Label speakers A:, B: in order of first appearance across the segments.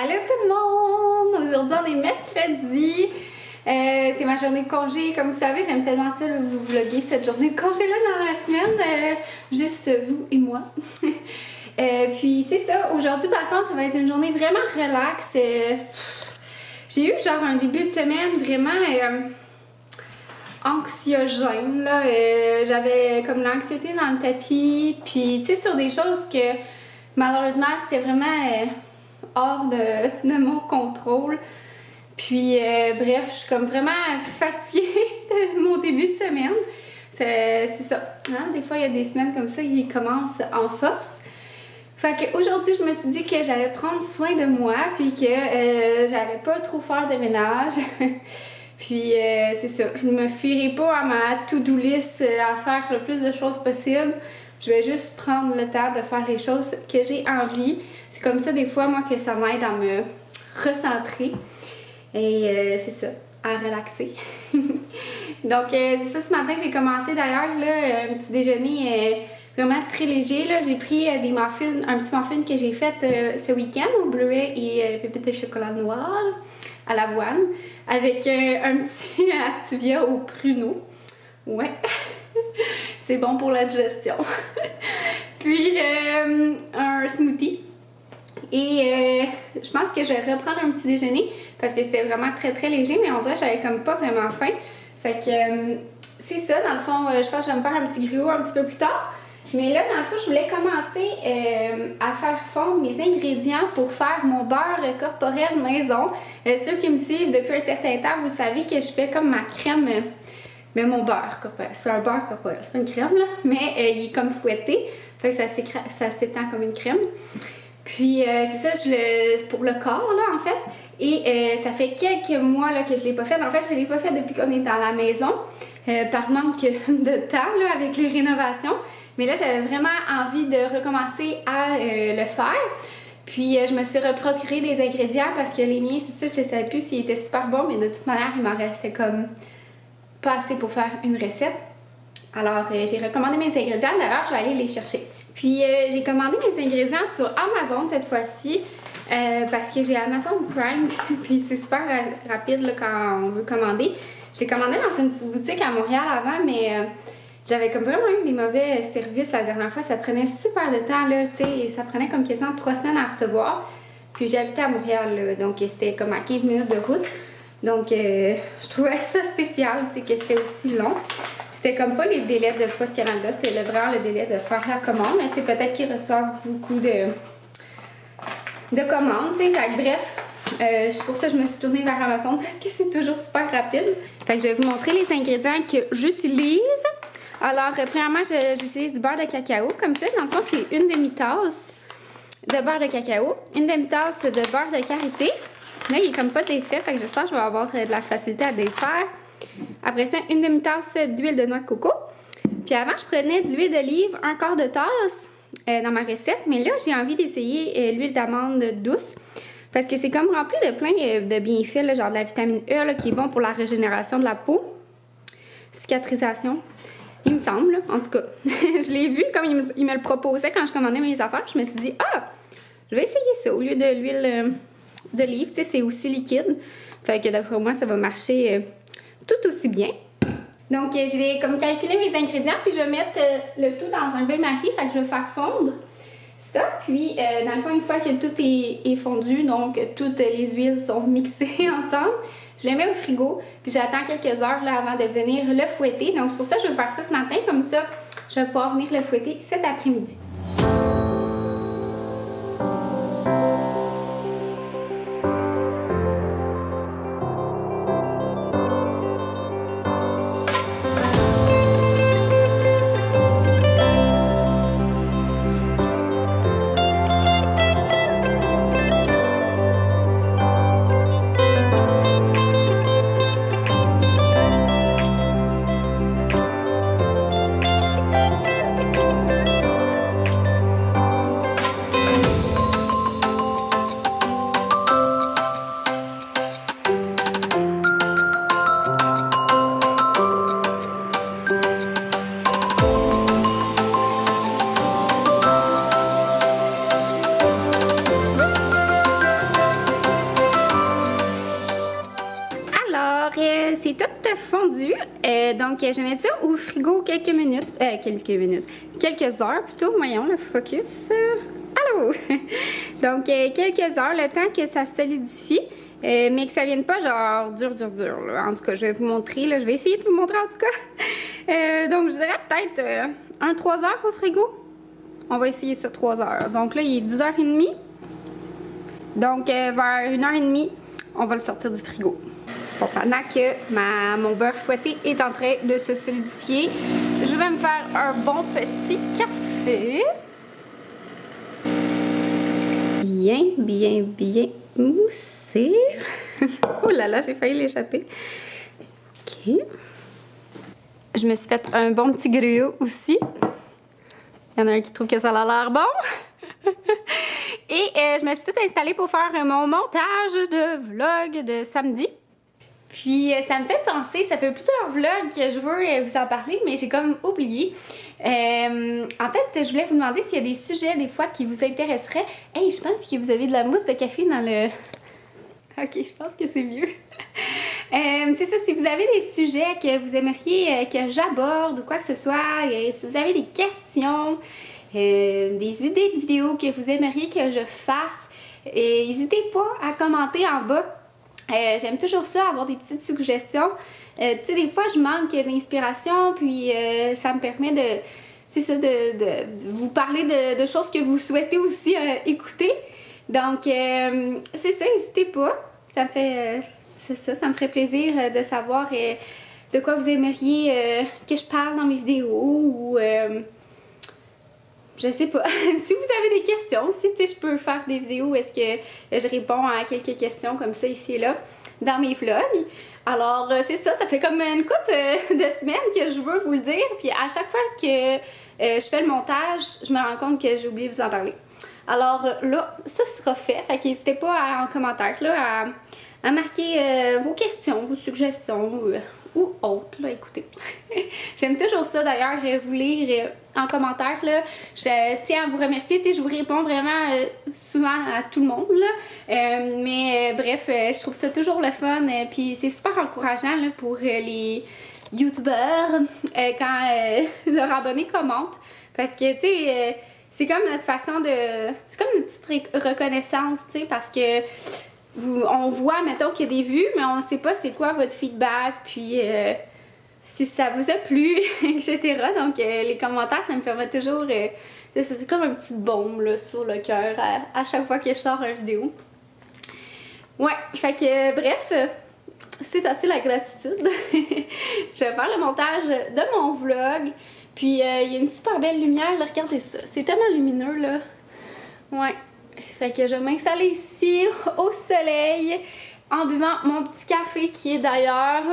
A: Allô tout le monde! Aujourd'hui on est mercredi. C'est ma journée de congé. Comme vous savez, j'aime tellement ça vous vlogger cette journée de congé là dans la semaine. Juste vous et moi. Puis c'est ça. Aujourd'hui par contre, ça va être une journée vraiment relax. J'ai eu genre un début de semaine vraiment anxiogène là. J'avais comme l'anxiété dans le tapis. Puis tu sais, sur des choses que malheureusement c'était vraiment hors de mon contrôle. Puis bref, je suis comme vraiment fatiguée de mon début de semaine. C'est ça. Hein? Des fois, il y a des semaines comme ça qui commencent en force. Fait qu'aujourd'hui, je me suis dit que j'allais prendre soin de moi, puis que j'allais pas trop faire de ménage. Puis c'est ça. Je me fierai pas à ma to-do list à faire le plus de choses possible. Je vais juste prendre le temps de faire les choses que j'ai envie. C'est comme ça des fois, moi, que ça m'aide à me recentrer. Et c'est ça, à relaxer. Donc c'est ça, ce matin j'ai commencé d'ailleurs là, un petit déjeuner vraiment très léger. J'ai pris des muffins, un petit muffin que j'ai fait ce week-end au bleuet et pépites de chocolat noir à l'avoine avec un petit Activia au pruneau. Ouais, c'est bon pour la digestion. Puis un smoothie. Et je pense que je vais reprendre un petit déjeuner parce que c'était vraiment très très léger, mais on dirait que j'avais comme pas vraiment faim. Fait que c'est ça, dans le fond, je pense que je vais me faire un petit gruau un petit peu plus tard. Mais là, dans le fond, je voulais commencer à faire fondre mes ingrédients pour faire mon beurre corporel maison. Ceux qui me suivent depuis un certain temps, vous savez que je fais comme ma crème, mais mon beurre corporel. C'est un beurre corporel, c'est pas une crème là, mais il est comme fouetté, fait que ça s'étend comme une crème. Puis c'est ça, pour le corps là en fait. Et ça fait quelques mois là, que je l'ai pas fait. En fait, je l'ai pas fait depuis qu'on est dans la maison, par manque de temps là, avec les rénovations. Mais là, j'avais vraiment envie de recommencer à le faire. Puis je me suis reprocuré des ingrédients parce que les miens, c'est ça, je savais plus s'ils étaient super bons, mais de toute manière, il m'en restait comme pas assez pour faire une recette. Alors j'ai recommandé mes ingrédients. D'ailleurs, je vais aller les chercher. Puis j'ai commandé mes ingrédients sur Amazon cette fois-ci parce que j'ai Amazon Prime, puis c'est super rapide là, quand on veut commander. Je l'ai commandé dans une petite boutique à Montréal avant, mais j'avais comme vraiment eu des mauvais services la dernière fois. Ça prenait super de temps, là, tu sais, ça prenait comme quasiment 3 semaines à recevoir. Puis j'habitais à Montréal, là, donc c'était comme à 15 minutes de route. Donc je trouvais ça spécial, tu sais, que c'était aussi long. C'était comme pas les délais de Post Canada, c'était vraiment le délai de faire la commande, mais c'est peut-être qu'ils reçoivent beaucoup de commandes, tu sais. Fait que bref, pour ça que je me suis tournée vers Amazon parce que c'est toujours super rapide. Fait que je vais vous montrer les ingrédients que j'utilise. Alors, premièrement, j'utilise du beurre de cacao, comme ça. Dans le fond, c'est une demi-tasse de beurre de cacao, une demi-tasse de beurre de karité. Là, il est comme pas défait, fait que j'espère que je vais avoir de la facilité à défaire. Après ça, une demi-tasse d'huile de noix de coco. Puis avant, je prenais de l'huile d'olive, un quart de tasse dans ma recette. Mais là, j'ai envie d'essayer l'huile d'amande douce. Parce que c'est comme rempli de plein de bienfaits, là, genre de la vitamine E là, qui est bon pour la régénération de la peau. Cicatrisation, il me semble. Là. En tout cas, je l'ai vu comme il me le proposait quand je commandais mes affaires. Je me suis dit, ah, je vais essayer ça au lieu de l'huile d'olive. Tu sais, c'est aussi liquide. Fait que d'après moi, ça va marcher tout aussi bien. Donc je vais comme calculer mes ingrédients, puis je vais mettre le tout dans un bain-marie, fait que je vais faire fondre ça. Puis dans le fond, une fois que tout est fondu, donc toutes les huiles sont mixées ensemble, je les mets au frigo, puis j'attends quelques heures là, avant de venir le fouetter. Donc c'est pour ça que je vais faire ça ce matin, comme ça je vais pouvoir venir le fouetter cet après-midi. c'est tout fondu. Donc, je vais mettre ça au frigo quelques minutes. Quelques heures plutôt. Voyons, le focus. Allô! Donc, quelques heures, le temps que ça se solidifie. Mais que ça vienne pas genre dur là. En tout cas, je vais vous montrer là. Je vais essayer de vous montrer en tout cas. Donc je dirais peut-être 3 heures au frigo. On va essayer ça 3 heures. Donc là, il est 10h30. Donc vers 1h30, on va le sortir du frigo. Bon, pendant que mon beurre fouetté est en train de se solidifier, je vais me faire un bon petit café. Bien moussé. Oh là là, j'ai failli l'échapper. OK. Je me suis fait un bon petit gruau aussi. Il y en a un qui trouve que ça a l'air bon. Et je me suis tout installée pour faire mon montage de vlog de samedi. Puis ça me fait penser, ça fait plusieurs vlogs que je veux vous en parler, mais j'ai comme oublié. En fait, je voulais vous demander s'il y a des sujets des fois qui vous intéresseraient. Hey, je pense que vous avez de la mousse de café dans le... Ok, je pense que c'est mieux. C'est ça, si vous avez des sujets que vous aimeriez que j'aborde ou quoi que ce soit, si vous avez des questions, des idées de vidéos que vous aimeriez que je fasse, n'hésitez pas à commenter en bas. J'aime toujours ça, avoir des petites suggestions. Tu sais, des fois, je manque d'inspiration, puis ça me permet de vous parler de choses que vous souhaitez aussi écouter. Donc, c'est ça, n'hésitez pas. Ça me fait, ça me ferait plaisir de savoir de quoi vous aimeriez que je parle dans mes vidéos ou... je sais pas. Si vous avez des questions, si je peux faire des vidéos, est-ce que je réponds à quelques questions comme ça ici et là dans mes vlogs. Alors c'est ça, ça fait comme une couple de semaines que je veux vous le dire. Puis à chaque fois que je fais le montage, je me rends compte que j'ai oublié de vous en parler. Alors là, ça sera fait. Fait qu'hésitez pas en commentaire là, à marquer vos questions, vos suggestions ou autres, là, écoutez. J'aime toujours ça d'ailleurs, vous lire en commentaire, là. Je tiens à vous remercier, tu sais, je vous réponds vraiment souvent à tout le monde, là. Mais bref, je trouve ça toujours le fun, puis c'est super encourageant, là, pour les youtubeurs quand leurs abonnés commentent, parce que, tu sais, c'est comme notre façon de... C'est comme une petite reconnaissance, tu sais, parce que on voit, mettons, qu'il y a des vues, mais on ne sait pas c'est quoi votre feedback, puis si ça vous a plu, etc. Donc, les commentaires, ça me permet toujours... c'est comme un petit baume là, sur le cœur à chaque fois que je sors une vidéo. Ouais, fait que, bref, c'est assez la gratitude. Je vais faire le montage de mon vlog, puis il y a une super belle lumière, là, regardez ça. C'est tellement lumineux, là. Ouais. Fait que je vais m'installer ici au soleil en buvant mon petit café qui est d'ailleurs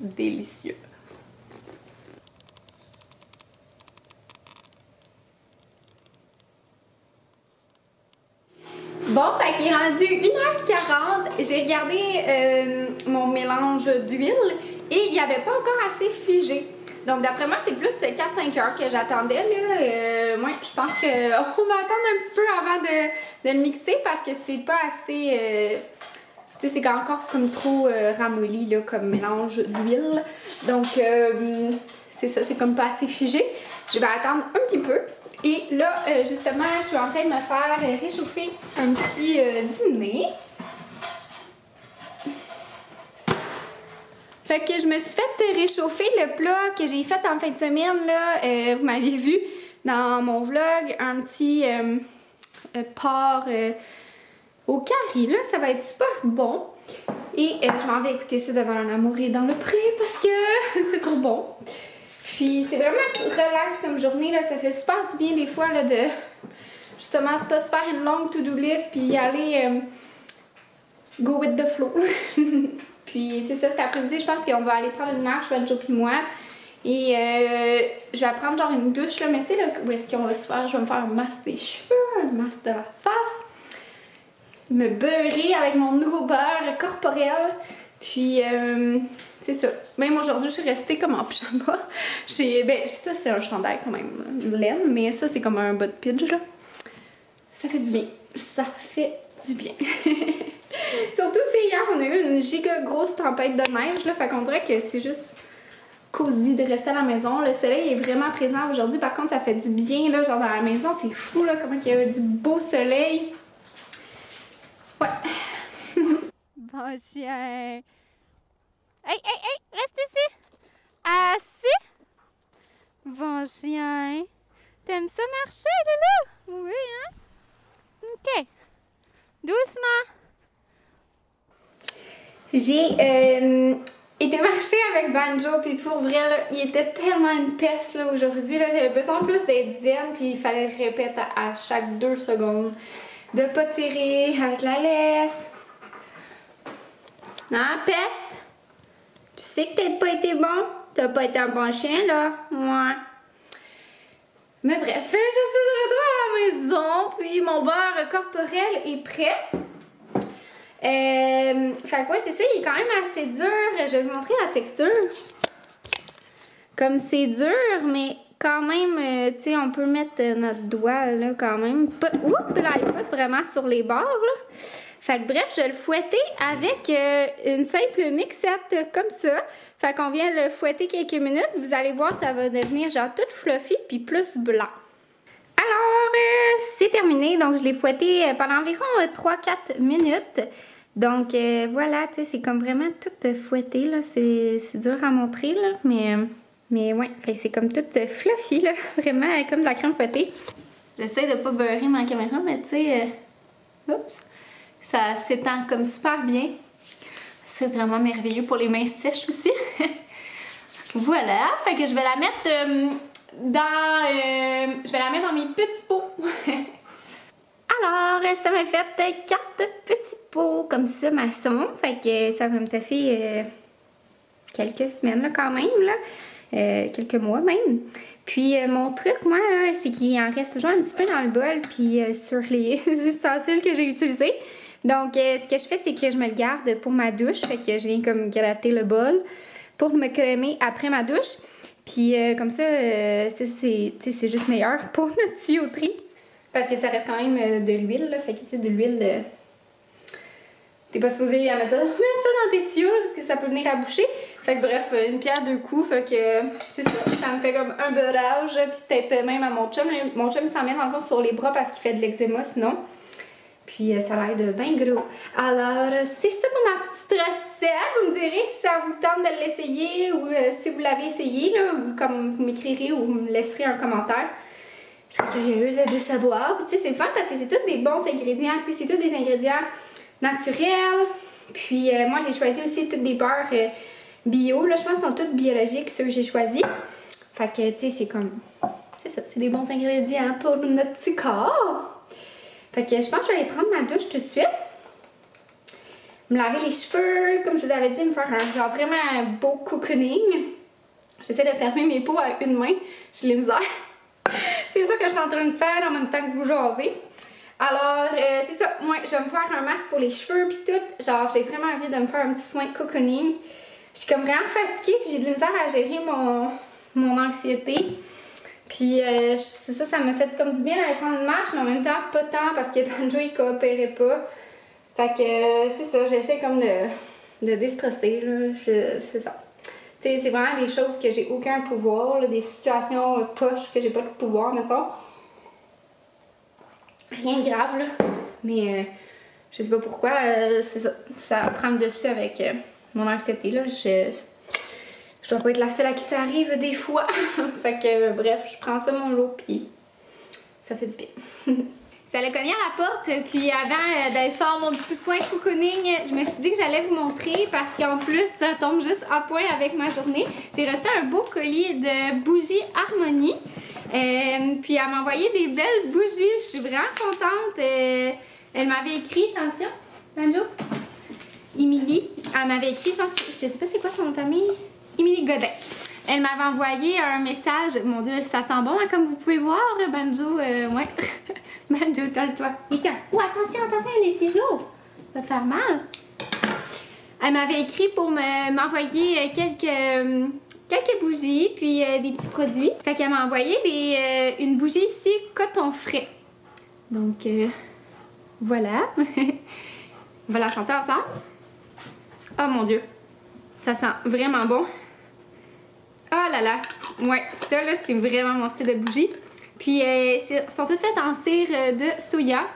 A: délicieux. Bon, fait qu'il est rendu 1h40. J'ai regardé mon mélange d'huile et il n'y avait pas encore assez figé. Donc d'après moi, c'est plus 4-5 heures que j'attendais là. Moi, je pense qu'on va attendre un petit peu avant de le mixer parce que c'est pas assez... tu sais, c'est encore comme trop ramolli là, comme mélange d'huile. Donc c'est ça, c'est comme pas assez figé. Je vais attendre un petit peu. Et là, justement, je suis en train de me faire réchauffer un petit dîner. Fait que je me suis fait réchauffer le plat que j'ai fait en fin de semaine, là. Vous m'avez vu dans mon vlog, un petit porc au curry, là. Ça va être super bon. Et je m'en vais écouter ça devant un amoureux dans le pré parce que c'est trop bon. Puis c'est vraiment relax comme journée, là. Ça fait super du bien des fois, là, de... Justement, c'est pas se faire une longue to-do list puis y aller go with the flow. Puis c'est ça, cet après-midi, je pense qu'on va aller prendre une marche, Joe puis moi. Et je vais prendre genre une douche, là. Mais tu sais, là, où est-ce qu'on va se faire? Je vais me faire un masque des cheveux, un masque de la face. Me beurrer avec mon nouveau beurre corporel. Puis c'est ça. Même aujourd'hui, je suis restée comme en pyjama. Ça, c'est un chandail quand même, laine. Mais ça, c'est comme un bas de pidge, là. Ça fait du bien. Ça fait du bien. Surtout, tu sais, hier, on on a eu une giga grosse tempête de neige, là, fait qu'on dirait que c'est juste cosy de rester à la maison. Le soleil est vraiment présent aujourd'hui, par contre ça fait du bien, là, genre dans la maison, c'est fou, là, comment il y a du beau soleil. Ouais.
B: Bon chien. Hey, hey, hey, reste ici. Assis. Bon chien. T'aimes ça marcher, Loulou? Oui, hein? OK. Doucement.
A: J'ai été marcher avec Banjo, puis pour vrai, là, il était tellement une peste là, aujourd'hui. J'avais besoin plus d'être zen, puis il fallait que je répète à chaque 2 secondes de pas tirer avec la laisse. Non, peste? Tu sais que t'as pas été bon? T'as pas été un bon chien, là? Ouais. Mais bref, je suis de retour à la maison, puis mon beurre corporel est prêt. Fait que ouais, c'est ça, il est quand même assez dur. Je vais vous montrer la texture. Comme c'est dur, mais quand même, tu sais, on peut mettre notre doigt là quand même. Oups, là, il passe vraiment sur les bords là. Fait que bref, je vais le fouetter avec une simple mixette comme ça. Fait qu'on vient le fouetter quelques minutes. Vous allez voir, ça va devenir genre tout fluffy puis plus blanc. Alors, c'est terminé. Donc, je l'ai fouetté pendant environ 3-4 minutes. Donc, voilà, tu sais, c'est comme vraiment tout fouetté, là. C'est dur à montrer, là, mais ouais, c'est comme tout fluffy, là. Vraiment comme de la crème fouettée. J'essaie de pas beurrer ma caméra, mais tu sais, oups, ça s'étend comme super bien. C'est vraiment merveilleux pour les mains sèches aussi. Voilà, fait que je vais la mettre je vais la mettre dans mes petits pots. Alors, ça m'a fait 4 petits pots comme ça, maçon. Fait que ça va me taffer quelques semaines là, quand même, là. Quelques mois même. Puis mon truc, moi, là, c'est qu'il en reste toujours un petit peu dans le bol, puis sur les ustensiles que j'ai utilisés. Donc, ce que je fais, c'est que je me le garde pour ma douche. Fait que je viens comme gratter le bol pour me crémer après ma douche. Puis comme ça, c'est juste meilleur pour notre tuyauterie. Parce que ça reste quand même de l'huile, là. Fait que, tu sais, de l'huile, t'es pas supposé mettre ça dans tes tuyaux, là, parce que ça peut venir à boucher. Fait que bref, une pierre deux coups, fait que, c'est ça me fait comme un beurrage, puis peut-être même à mon chum. Mon chum s'en met dans le fond sur les bras parce qu'il fait de l'eczéma sinon. Puis ça l'aide bien gros. Alors, c'est ça pour ma petite recette. Vous me direz si ça vous tente de l'essayer ou si vous l'avez essayé, là, comme vous m'écrirez ou vous me laisserez un commentaire. Je suis curieuse de savoir. Puis tu sais, c'est fun parce que c'est tous des bons ingrédients. Tu sais, c'est tous des ingrédients naturels. Puis moi, j'ai choisi aussi tous des beurres bio. Là, je pense qu'ils sont tous biologiques, ceux que j'ai choisis. Fait que, tu sais, c'est comme... C'est ça, c'est des bons ingrédients pour notre petit corps. Fait que je pense que je vais aller prendre ma douche tout de suite. Me laver les cheveux, comme je vous avais dit, me faire un genre vraiment beau cocooning. J'essaie de fermer mes peaux à une main. J'ai les misères. C'est ça que je suis en train de faire en même temps que vous jasez. Alors, c'est ça. Moi, je vais me faire un masque pour les cheveux puis tout. Genre, j'ai vraiment envie de me faire un petit soin de cocooning. Je suis comme vraiment fatiguée puis j'ai de la misère à gérer mon anxiété. Puis ça m'a fait comme du bien d'aller prendre une marche, mais en même temps pas tant parce que Banjo il coopérait pas. Fait que c'est ça, j'essaie comme de déstresser, là. C'est ça. Tu sais, c'est vraiment des choses que j'ai aucun pouvoir, là, des situations poches que j'ai pas de pouvoir, mettons. Rien de grave, là. Mais je sais pas pourquoi, c'est ça. Ça prend le dessus avec mon anxiété, là. Je dois pas être la seule à qui ça arrive des fois. Fait que bref, je prends ça mon lot puis ça fait du bien. Ça l'a cogné à la porte, puis avant d'aller faire mon petit soin de cocooning, je me suis dit que j'allais vous montrer parce qu'en plus ça tombe juste à point avec ma journée. J'ai reçu un beau colis de bougies Harmonie. Puis elle m'a envoyé des belles bougies, je suis vraiment contente. Elle m'avait écrit, attention, Banjo, Émilie, elle m'avait écrit, je sais pas c'est quoi son nom de famille, Émilie Godin. Elle m'avait envoyé un message, mon Dieu, ça sent bon, hein, comme vous pouvez voir, Banjo, ouais. Banjo, colle-toi. Oh, attention, attention, il y a les ciseaux, ça va te faire mal. Elle m'avait écrit pour m'envoyer quelques bougies, puis des petits produits. Fait qu'elle m'a envoyé une bougie ici, coton frais. Donc, voilà. On va la sentir ensemble. Oh mon Dieu, ça sent vraiment bon. Oh là là, ouais, ça là c'est vraiment mon style de bougie. Puis sont toutes faites en cire de soya.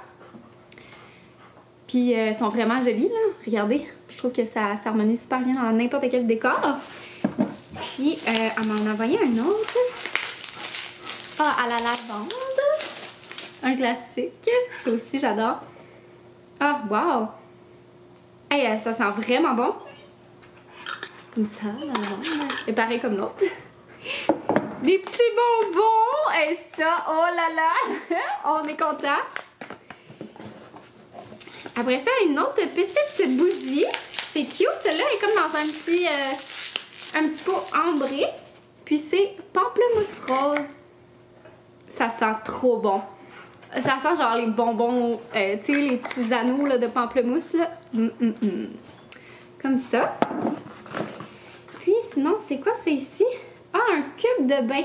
A: Puis elles sont vraiment jolies là, regardez. Je trouve que ça harmonise super bien dans n'importe quel décor. Puis elle m'en a envoyé un autre. Ah, à la lavande. Un classique. Ça aussi j'adore. Ah, wow. Hey, ça sent vraiment bon. Comme ça, la lavande. Et pareil comme l'autre. Des petits bonbons! Et ça, oh là là! On est content! Après ça, une autre petite bougie. C'est cute, celle-là est comme dans un petit pot ambré. Puis c'est pamplemousse rose. Ça sent trop bon. Ça sent genre les bonbons, tu sais, les petits anneaux là, de pamplemousse, là. Comme ça. Puis sinon, c'est quoi c'est ici? Ah, un cube de bain.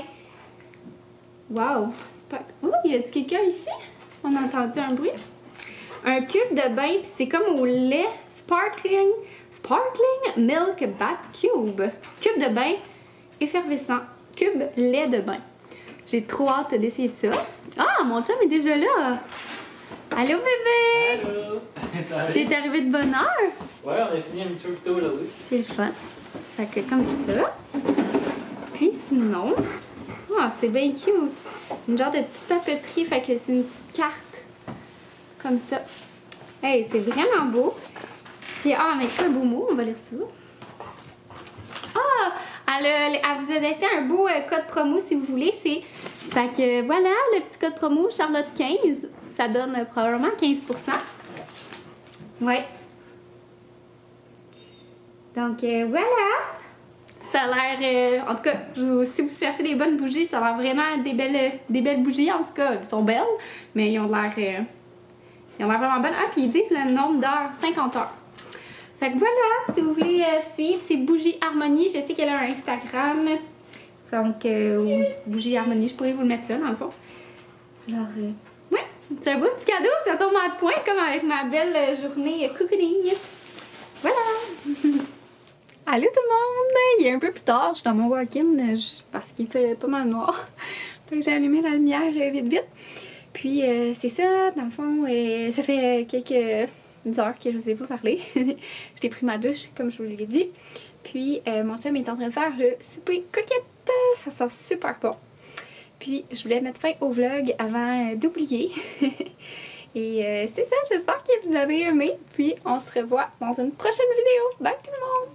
A: Wow! Oh, y a-t-il quelqu'un ici? On a entendu un bruit. Un cube de bain, puis c'est comme au lait sparkling milk bath cube. Cube de bain effervescent. Cube lait de bain. J'ai trop hâte d'essayer ça. Ah, mon chum est déjà là. Allô, bébé!
C: Allô!
A: T'es arrivé de bonne heure?
C: Ouais, on a fini un petit peu plus tôt aujourd'hui.
A: C'est le fun. Fait que comme ça. Puis sinon... Ah, c'est bien cute. Une genre de petite papeterie, fait que c'est une petite carte. Comme ça. Hey, c'est vraiment beau. Puis, ah, on a écrit un beau mot, on va lire ça. Ah! Elle vous a laissé un beau code promo si vous voulez. C'est. Fait que voilà, le petit code promo Charlotte 15. Ça donne probablement 15%. Ouais. Donc voilà. Ça a l'air. En tout cas, si vous cherchez des bonnes bougies, ça a l'air vraiment des belles bougies. En tout cas, elles sont belles, mais ils ont l'air vraiment bonnes. Ah, puis ils disent le nombre d'heures, 50 heures. Fait que voilà, si vous voulez suivre, c'est Bougie Harmonie. Je sais qu'elle a un Instagram. Donc, Bougie Harmonie, je pourrais vous le mettre là, dans le fond. Alors, ouais, c'est un beau petit cadeau. Ça tombe à point, comme avec ma belle journée cocooning. Voilà! Allô tout le monde! Il est un peu plus tard, je suis dans mon walk-in parce qu'il fait pas mal noir. Fait que j'ai allumé la lumière vite. Puis, c'est ça, dans le fond, ça fait quelques heures que je vous ai pas parlé. J'ai pris ma douche, comme je vous l'ai dit. Puis, mon chum est en train de faire le souper coquette. Ça sent super bon. Puis, je voulais mettre fin au vlog avant d'oublier. Et c'est ça, j'espère que vous avez aimé. Puis, on se revoit dans une prochaine vidéo. Bye tout le monde!